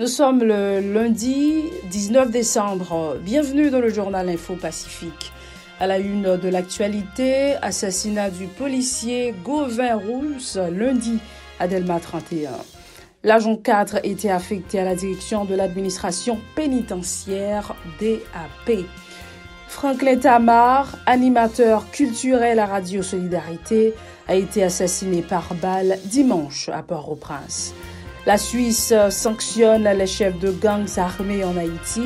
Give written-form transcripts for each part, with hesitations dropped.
Nous sommes le lundi 19 décembre. Bienvenue dans le journal Info Pacifique. À la une de l'actualité, assassinat du policier Gauvin Rouls lundi à Delma 31. L'agent 4 était affecté à la direction de l'administration pénitentiaire DAP. Franklin Tamar, animateur culturel à Radio Solidarité, a été assassiné par balle dimanche à Port-au-Prince. La Suisse sanctionne les chefs de gangs armés en Haïti,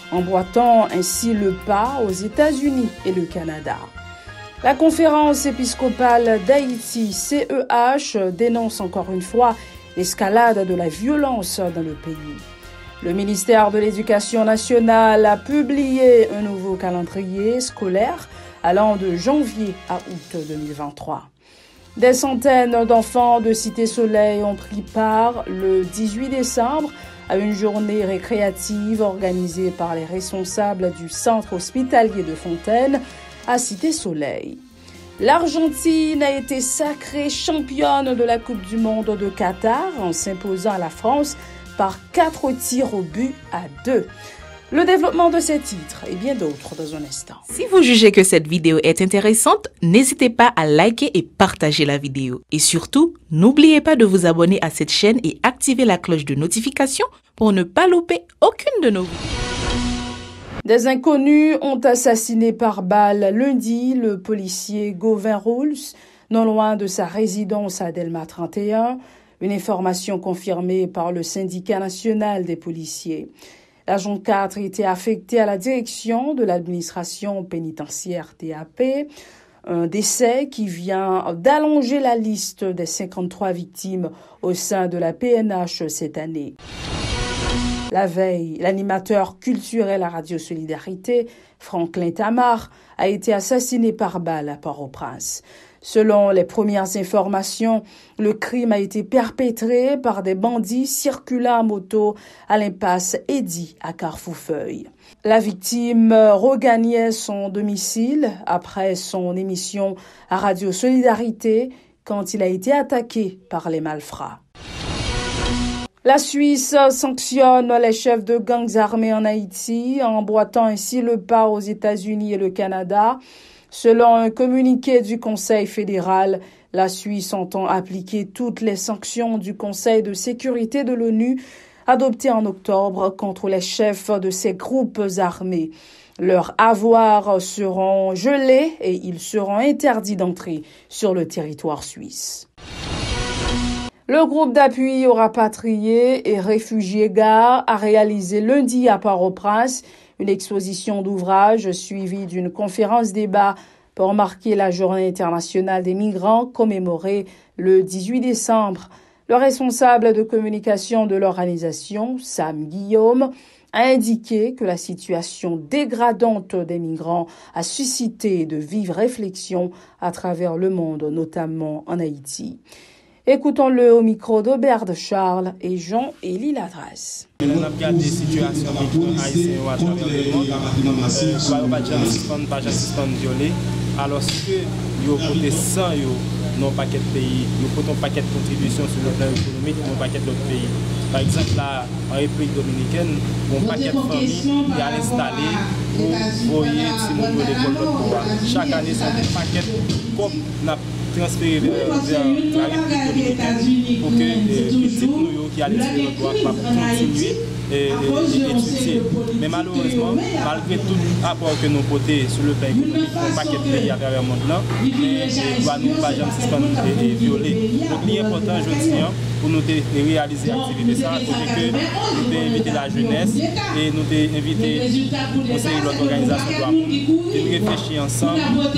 emboîtant ainsi le pas aux États-Unis et le Canada. La conférence épiscopale d'Haïti, CEH, dénonce encore une fois l'escalade de la violence dans le pays. Le ministère de l'Éducation nationale a publié un nouveau calendrier scolaire allant de janvier à août 2023. Des centaines d'enfants de Cité Soleil ont pris part le 18 décembre à une journée récréative organisée par les responsables du centre hospitalier de Fontaine à Cité Soleil. L'Argentine a été sacrée championne de la Coupe du Monde de Qatar en s'imposant à la France par 4 tirs au but à 2. Le développement de ces titres et bien d'autres dans un instant. Si vous jugez que cette vidéo est intéressante, n'hésitez pas à liker et partager la vidéo. Et surtout, n'oubliez pas de vous abonner à cette chaîne et activer la cloche de notification pour ne pas louper aucune de nos vidéos. Des inconnus ont assassiné par balle lundi le policier Gauvin Rouls, non loin de sa résidence à Delma 31, une information confirmée par le syndicat national des policiers. L'agent 4 était affecté à la direction de l'administration pénitentiaire DAP, un décès qui vient d'allonger la liste des 53 victimes au sein de la PNH cette année. La veille, l'animateur culturel à Radio Solidarité, Franklin Tamar, a été assassiné par balle à Port-au-Prince. Selon les premières informations, le crime a été perpétré par des bandits circulant à moto à l'impasse Eddy à Carrefourfeuille. La victime regagnait son domicile après son émission à Radio Solidarité quand il a été attaqué par les malfrats. La Suisse sanctionne les chefs de gangs armés en Haïti, emboîtant ainsi le pas aux États-Unis et le Canada. Selon un communiqué du Conseil fédéral, la Suisse entend appliquer toutes les sanctions du Conseil de sécurité de l'ONU adoptées en octobre contre les chefs de ces groupes armés. Leurs avoirs seront gelés et ils seront interdits d'entrer sur le territoire suisse. Le groupe d'appui aux rapatriés et réfugiés GAR a réalisé lundi à Port-au-Prince une exposition d'ouvrages suivie d'une conférence débat pour marquer la Journée internationale des migrants commémorée le 18 décembre. Le responsable de communication de l'organisation, Sam Guillaume, a indiqué que la situation dégradante des migrants a suscité de vives réflexions à travers le monde, notamment en Haïti. Écoutons-le au micro d'Aubert de Charles et Jean-Élie Ladras. On a regardé la situation migrants haïtiens à travers le monde. Pas de suspendre violé. Alors que yo côté 100 yo non paquet de pays, yo côté un paquet de contributions sur le plan économique dans paquet d'autres pays. Par exemple là en République dominicaine, un paquet de familles qui a installé pour voyer si nous de l'école de chaque année c'est un paquet comme n'a transféré vers la République dominicaine pour que les petits nous qui allaient sur le droit continuer et étudier. Mais malheureusement, malgré tout apport que nous portons sur le plan économique, on pas de pays à travers le monde là, les droits nous pas jamais suspendre et violer. Donc l'important je tiens pour nous réaliser l'activité ça, pour que nous inviter la jeunesse et nous inviter le conseil de l'organisation de de réfléchir ensemble pour voir dans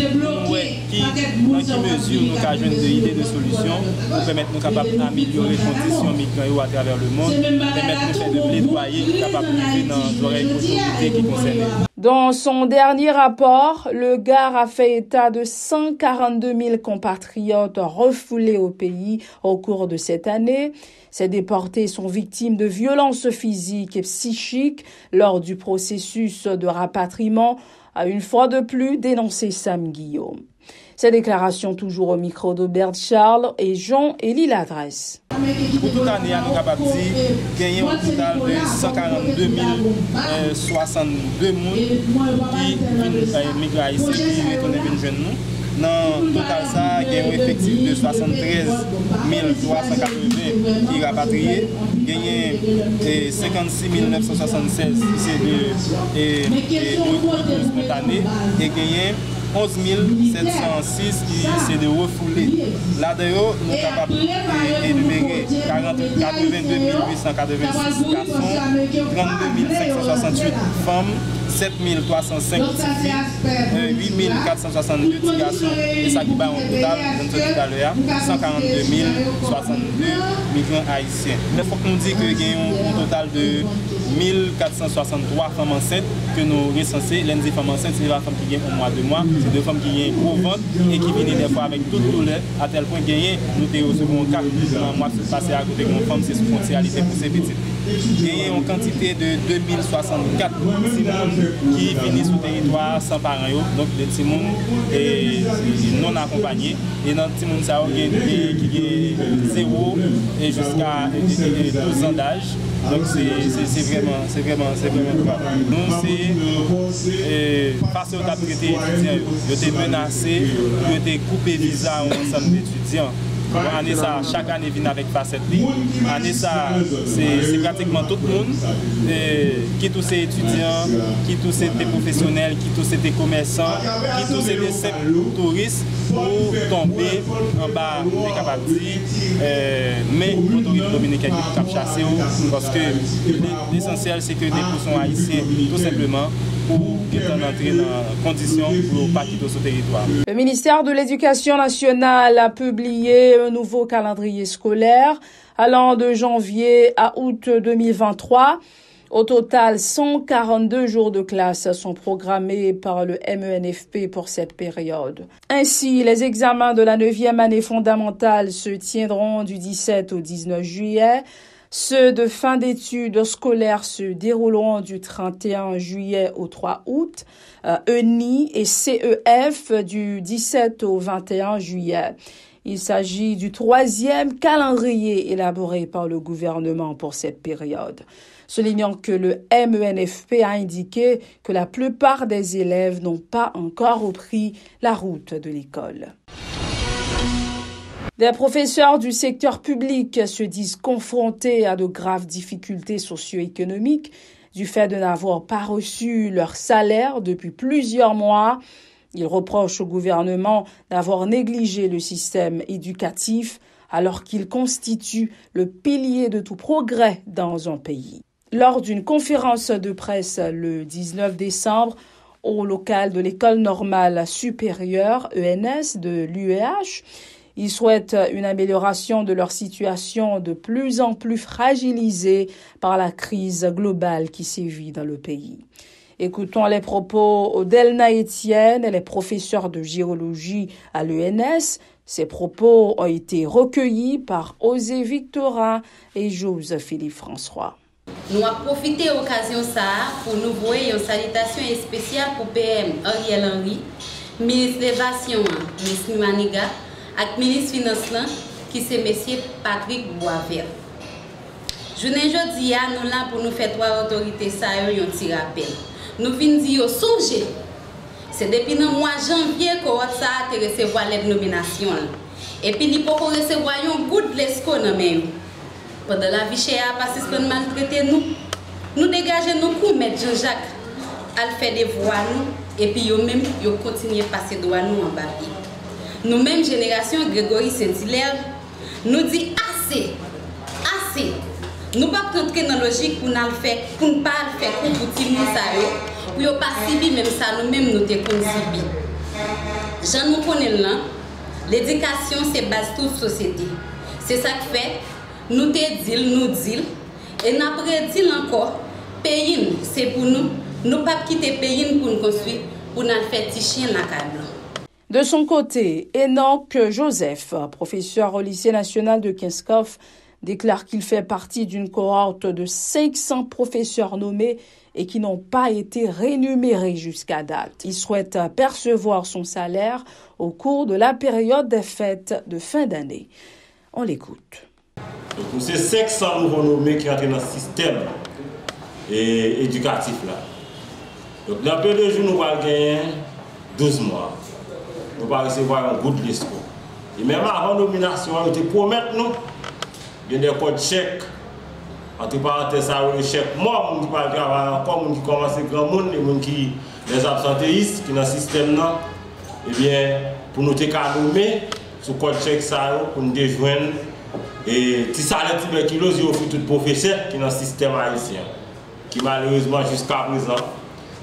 quelle mesure nous avons des idées de solutions pour permettre nous capables d'améliorer les conditions migrants à travers le monde, permettre nous faire de plaidoyer capable de vivre dans les autorités qui concernent. Dans son dernier rapport, le GAR a fait état de 142 000 compatriotes refoulés au pays au cours de cette année. Ces déportés sont victimes de violences physiques et psychiques lors du processus de rapatriement, a une fois de plus dénoncé Sam Guillaume. Ces déclarations toujours au micro d'Aubert Charles et Jean-Élie Ladresse. Pour toute année, nous sommes capables de gagner un total de 142 062 personnes qui viennent migrer haïtiens qui retournent venir jeunes nous. Dans le total, ça, il y a un effectif de 73 380 qui rapatriés. Il y a 56 976 qui sont de retour spontané et il y a 11 706 qui sont de refoulés. Là-dedans, nous sommes capables d'énumérer 82 886 garçons, 32 568 femmes, 7 305 petits filles, 8 462 petits garçons, et ça qui bat en total, comme je disais tout à l'heure, 142 062 migrants haïtiens. Il faut que nous disions qu'il y a un total de 1463 femmes enceintes que nous recensons. L'une des femmes enceintes, c'est la femme qui gagne au mois de mois, c'est deux femmes qui gagnent gros ventre et qui viennent des fois avec toute douleur, à tel point que nous avons reçu un cas dans le mois passé à côté de mon femme, c'est sous foncialité pour ces petites. Il y a une quantité de 2064 qui finissent sur le territoire sans parents, donc des petits non accompagnés. Et dans les petits gens qui ont 0 et jusqu'à 12 ans d'âge. Donc c'est vraiment grave. Nous, c'est face aux traité étudiants, ils ont été menacés, ils ont été coupés visa à un ensemble d'étudiants. Année ça, chaque année vient avec facette. Année ça, c'est pratiquement tout le monde, qui tous ces étudiants, qui tous ces professionnels, qui tous ces commerçants, qui tous ces simples touristes pour tomber en bas des capacités. Mais l'autorité dominicaine qui peut chasser parce que l'essentiel c'est que des poussons haïtiens tout simplement pour qu'ils entrent dans conditions pour ne pas quitter ce territoire. Le ministère de l'Éducation nationale a publié un nouveau calendrier scolaire allant de janvier à août 2023. Au total, 142 jours de classe sont programmés par le MENFP pour cette période. Ainsi, les examens de la 9e année fondamentale se tiendront du 17 au 19 juillet. Ceux de fin d'études scolaires se dérouleront du 31 juillet au 3 août, ENI et CEF du 17 au 21 juillet. Il s'agit du 3e calendrier élaboré par le gouvernement pour cette période. Soulignant que le MENFP a indiqué que la plupart des élèves n'ont pas encore repris la route de l'école. Des professeurs du secteur public se disent confrontés à de graves difficultés socio-économiques du fait de n'avoir pas reçu leur salaire depuis plusieurs mois. Ils reprochent au gouvernement d'avoir négligé le système éducatif alors qu'il constitue le pilier de tout progrès dans un pays. Lors d'une conférence de presse le 19 décembre, au local de l'École normale supérieure ENS de l'UEH, ils souhaitent une amélioration de leur situation de plus en plus fragilisée par la crise globale qui sévit dans le pays. Écoutons les propos d'Elna Etienne, elle est professeure de géologie à l'ENS. Ces propos ont été recueillis par Osée Victorin et Joseph-Philippe François. Nous avons profité de l'occasion pour nous voir une salutation spéciale pour PM Ariel Henry, ministre de l'Évasion, M. Maniga, et ministre des Finances, qui c'est M. Patrick Boisvert. Je ne dis pas nous là pour nous faire trois autorités ça un petit rappel. Nous venons dire songer. C'est depuis le mois de janvier que ça a recevoir les nominations. Et puis il faut recevoir un goût de l'esco même. Pendant la vie chère parce que nous maltraiter nous dégager nos coups mettre Jean-Jacques à faire des voix nous et puis yo même yo continuer passer droit nous en papier. Nous même génération Grégory Saint-Hilaire nous dit assez. Nous pas rentrer dans la logique pour ne faire pour ne pas faire pour petit monde ça yo pour yo pas subir même ça nous même nous te subir. Jean nous connaît là, l'éducation c'est base toute société. C'est ça qui fait nous te dit et n'après dit encore pays c'est pour nous pas quitter pays pour nous construire pour nous faire tichien la câble. De son côté, Enoch Joseph, professeur au lycée national de Kinskov, déclare qu'il fait partie d'une cohorte de 500 professeurs nommés et qui n'ont pas été rémunérés jusqu'à date. Il souhaite percevoir son salaire au cours de la période des fêtes de fin d'année. On l'écoute. Pour ces 500 nouveaux nommés qui entrent dans le système éducatif là. Donc dans peu de jours, nous allons gagner 12 mois. Nous allons recevoir un good list. Et même avant la nomination, nous te promettons nous, il y a des codes chèques. Entre parenthèses, ça le chèque. Moi, je parle travailler encore, qui commence grand monde, les absentéistes qui dans le système là, eh bien, pour nous te nommer sous code chèque ça pour nous déjoindre et si ça a tuberculose, il y a tout professeur qui dans le système haïtien, qui malheureusement jusqu'à présent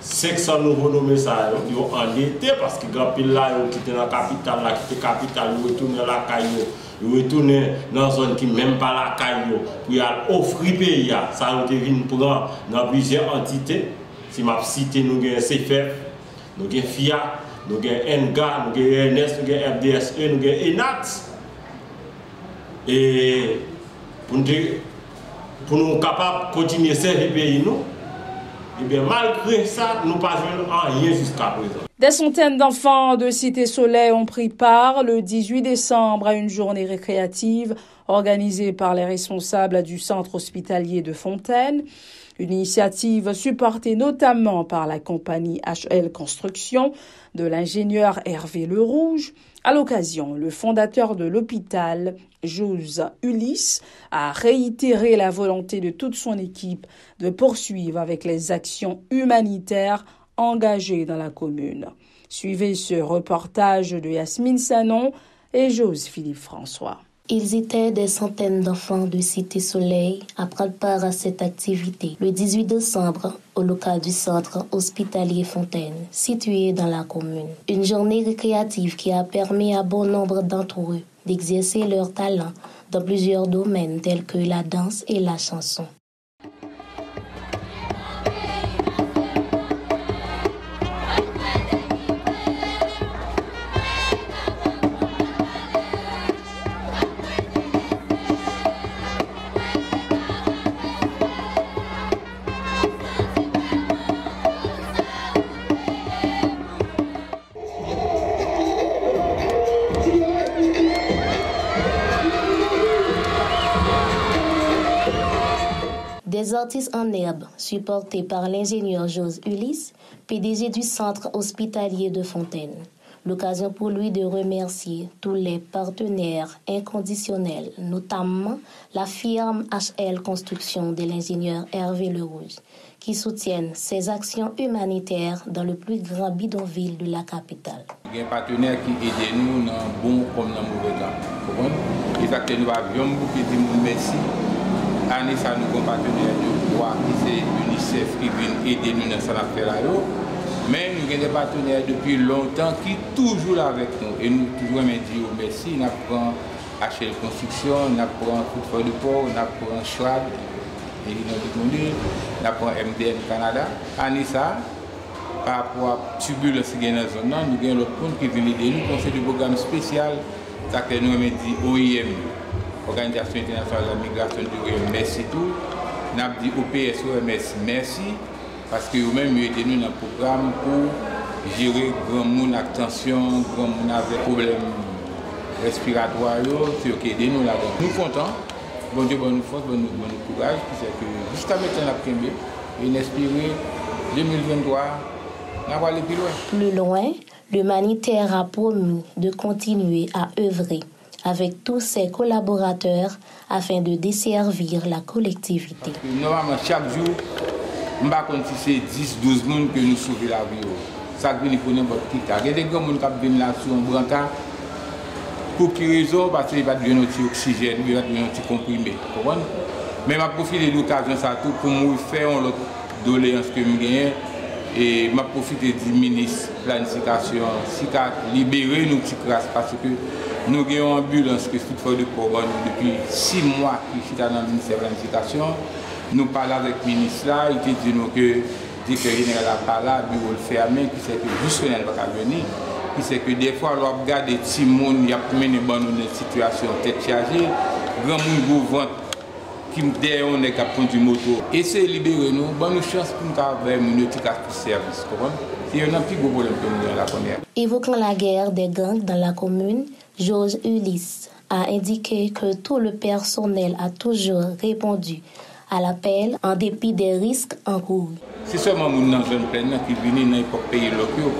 500 nouveaux nommés ça ils ont endetté parce que grand pile là ils quitté la capitale là quitté capitale ils retournent dans la caillou ils retournent dans une zone qui même pas la caillou pour y offrir pays ça a été venu prendre dans plusieurs entités si m'a cité nous gain CFF nous gain FIA nous gain NGA nous gain ENS nous gain FDSE nous gain ENAT et pour nous capables de continuer à servir le pays nous. Et bien, malgré ça, nous ne parvenons à rien jusqu'à présent. Des centaines d'enfants de Cité Soleil ont pris part le 18 décembre à une journée récréative organisée par les responsables du centre hospitalier de Fontaine. Une initiative supportée notamment par la compagnie HL Construction de l'ingénieur Hervé Lerouge. À l'occasion, le fondateur de l'hôpital, Jose Ulysse, a réitéré la volonté de toute son équipe de poursuivre avec les actions humanitaires engagées dans la commune. Suivez ce reportage de Yasmine Sanon et Jose Philippe François. Ils étaient des centaines d'enfants de Cité Soleil à prendre part à cette activité le 18 décembre au local du centre hospitalier Fontaine, situé dans la commune. Une journée récréative qui a permis à bon nombre d'entre eux d'exercer leur talent dans plusieurs domaines tels que la danse et la chanson. Des artistes en herbe, supportés par l'ingénieur Jose Ulysse, PDG du centre hospitalier de Fontaine. L'occasion pour lui de remercier tous les partenaires inconditionnels, notamment la firme HL Construction de l'ingénieur Hervé Lerouge, qui soutiennent ses actions humanitaires dans le plus grand bidonville de la capitale. Il y a des partenaires qui aident nous dans le bon comme dans le mauvais temps. Les acteurs nous avions beaucoup de merci. Anissa, nous sommes partenaires de droit, qui c'est l'UNICEF qui vient aider nous dans cette affaire-là. Mais nous avons des partenaires depuis longtemps qui sont toujours là avec nous. Et nous toujours dire merci. Nous prenons HL Construction, nous prenons Footfall de Port, nous prenons Schwab, et nous prenons MDN Canada. Anissa, par rapport à turbulence qui est dans la zone, nous avons l'autre monde qui vient aider nous. Conseil de programme spécial, que nous avons dit OIM. Organisation internationale de la migration de l'OIM, merci tout. Nous avons dit OPS, OMS, merci. Parce que vous-même, vous aidez nous dans le programme pour gérer grand monde avec tension, grand monde avec problèmes respiratoires, c'est qui aidez nous là-dedans. Nous sommes contents. Bon Dieu, bonne force, bon courage. C'est que jusqu'à maintenant, la première, et espérer 2023, nous allons aller plus loin. Plus loin, l'humanitaire a promis de continuer à œuvrer avec tous ses collaborateurs afin de desservir la collectivité. Normalement, chaque jour, je ne sais pas si c'est 10-12 personnes que nous sauvons la vie. Ça vient pour n'importe qui. Il y a des gens qui viennent là sur un brancard. Pour quelle raison? Parce qu'il va y avoir un petit oxygène, il va y avoir un petit comprimé. Mais je profite de l'occasion pour me faire une autre doléance que je gagne. Et je profite du ministre de la planification, si libérer nos petites classes parce que nous avons une ambulance que Footfall de Port depuis 6 mois qui est dans le ministère de la planification. Nous parlons avec le ministre là, il dit nous que le directeur général n'a pas là, le bureau le fermé, qui sait que jusqu'à ne va pas venir, qui sait que des fois, on regarde des petits monde, il y a mené dans une situation tête chargée, grand monde gros ventre qui derrière on est qui conduit moto. Et c'est libérer nous, bonne chance pour nous avoir une efficace service. C'est un plus gros problème que nous la première. Évoquant la guerre des gangs dans la commune, Georges Ulysse a indiqué que tout le personnel a toujours répondu à l'appel en dépit des risques encourus. C'est seulement les gens dans zone pleine qui viennent dans les pays locaux.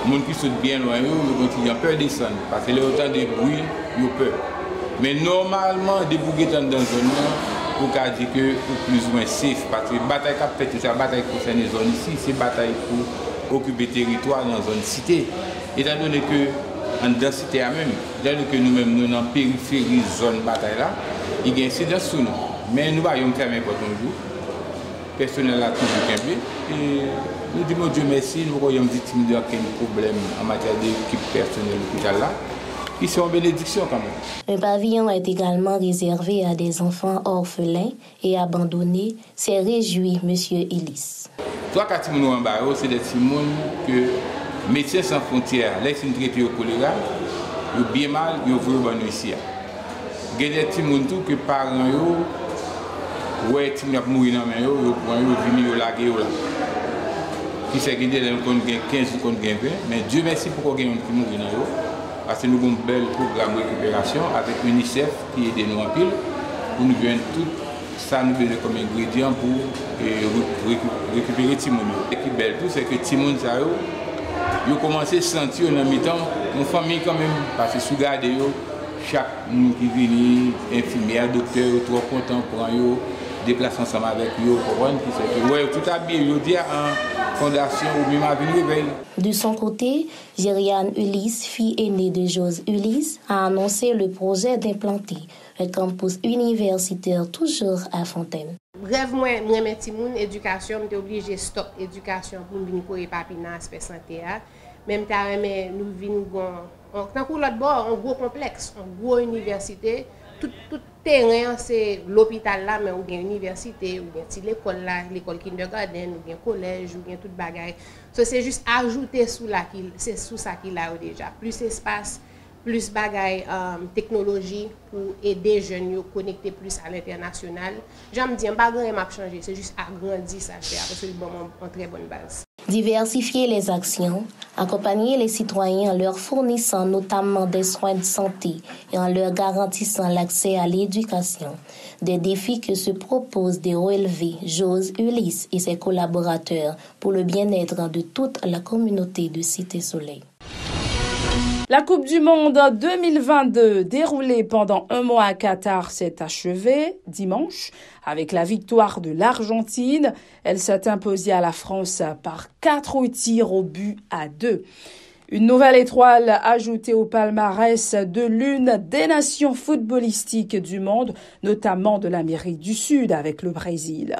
Les gens qui sont bien loin, ils ont peur de descendre parce que les autant de bruit, ils ont peur. Mais normalement, des bouquets dans la zone, pour dire que plus ou moins safe parce que la bataille qui fait, c'est la bataille qui concerne les zones ici, c'est la bataille pour occuper le territoire dans la zone cité. Étant donné que en densité même, étant donné que nous-mêmes nous dans la périphérie zone bataille là, il y a une incidence sur nous. Mais nous allons fermer pour nous. Le personnel a toujours campé. Et nous disons Dieu merci, nous avons victime de aucun problème en matière d'équipe personnelle de l'hôpital là. Qui sont en bénédiction quand même. Le pavillon est également réservé à des enfants orphelins et abandonnés. C'est réjoui, M. Ulysse. Toi, quand tu en bas, c'est des timons que Médecins sans frontières, les traité au choléra, ils ont bien mal, ils ont vu ici. Il y a des timons que parents, ouais, tu n'as pas mouru dans les mains, ils viennent laguer là. Qui s'est gagné dans le 15 ou 20, mais Dieu merci pour qu'il y ait un qui mourut dans eux. Parce que nous avons un bel programme de récupération avec UNICEF qui aide nous en pile pour nous donner tout ça nous donne comme ingrédient pour récupérer Timon. Ce qui est belle tout, c'est que Timon, ils ont commencé à sentir en mi-temps une famille quand même, parce que sous garde, chaque monde qui vient, infirmière, docteur, trop content pour eux, déplacer ensemble avec eux, pour ouais, tout habillé, ils disent en fondation ou même à venir réveil. De son côté, Jériane Ulysse, fille aînée de Georges Ulysse, a annoncé le projet d'implanter un campus universitaire toujours à Fontaine. Rêve moi mettre mon éducation, m'étais obligé stop éducation pour venir courir papi dans aspect santé. Même mais nous venons tant que l'autre bord, un gros complexe, une grosse université, tout terrain c'est l'hôpital là mais ou bien université ou bien l'école là, l'école kindergarten ou bien collège ou bien toute bagaille. So, c'est juste ajouter sous là c'est sous ça qu'il a déjà plus espace, plus bagaille technologie pour aider les jeunes à connecter plus à l'international. J'aime dire pas grand m'a changer, c'est juste agrandir ça faire parce que bon en très bonne base. Diversifier les actions, accompagner les citoyens en leur fournissant notamment des soins de santé et en leur garantissant l'accès à l'éducation. Des défis que se proposent de relever Georges Ulysse et ses collaborateurs pour le bien-être de toute la communauté de Cité-Soleil. La Coupe du Monde 2022, déroulée pendant un mois à Qatar, s'est achevée dimanche avec la victoire de l'Argentine. Elle s'est imposée à la France par 4 tirs au but à 2. Une nouvelle étoile ajoutée au palmarès de l'une des nations footballistiques du monde, notamment de l'Amérique du Sud avec le Brésil.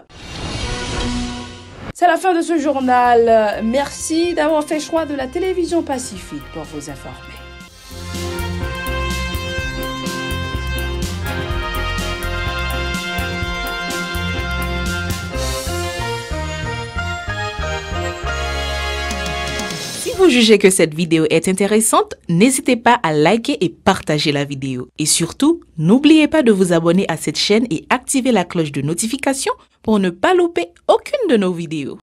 C'est la fin de ce journal. Merci d'avoir fait choix de la télévision Pacifique pour vous informer. Si vous jugez que cette vidéo est intéressante, n'hésitez pas à liker et partager la vidéo. Et surtout, n'oubliez pas de vous abonner à cette chaîne et activer la cloche de notification pour ne pas louper aucune de nos vidéos.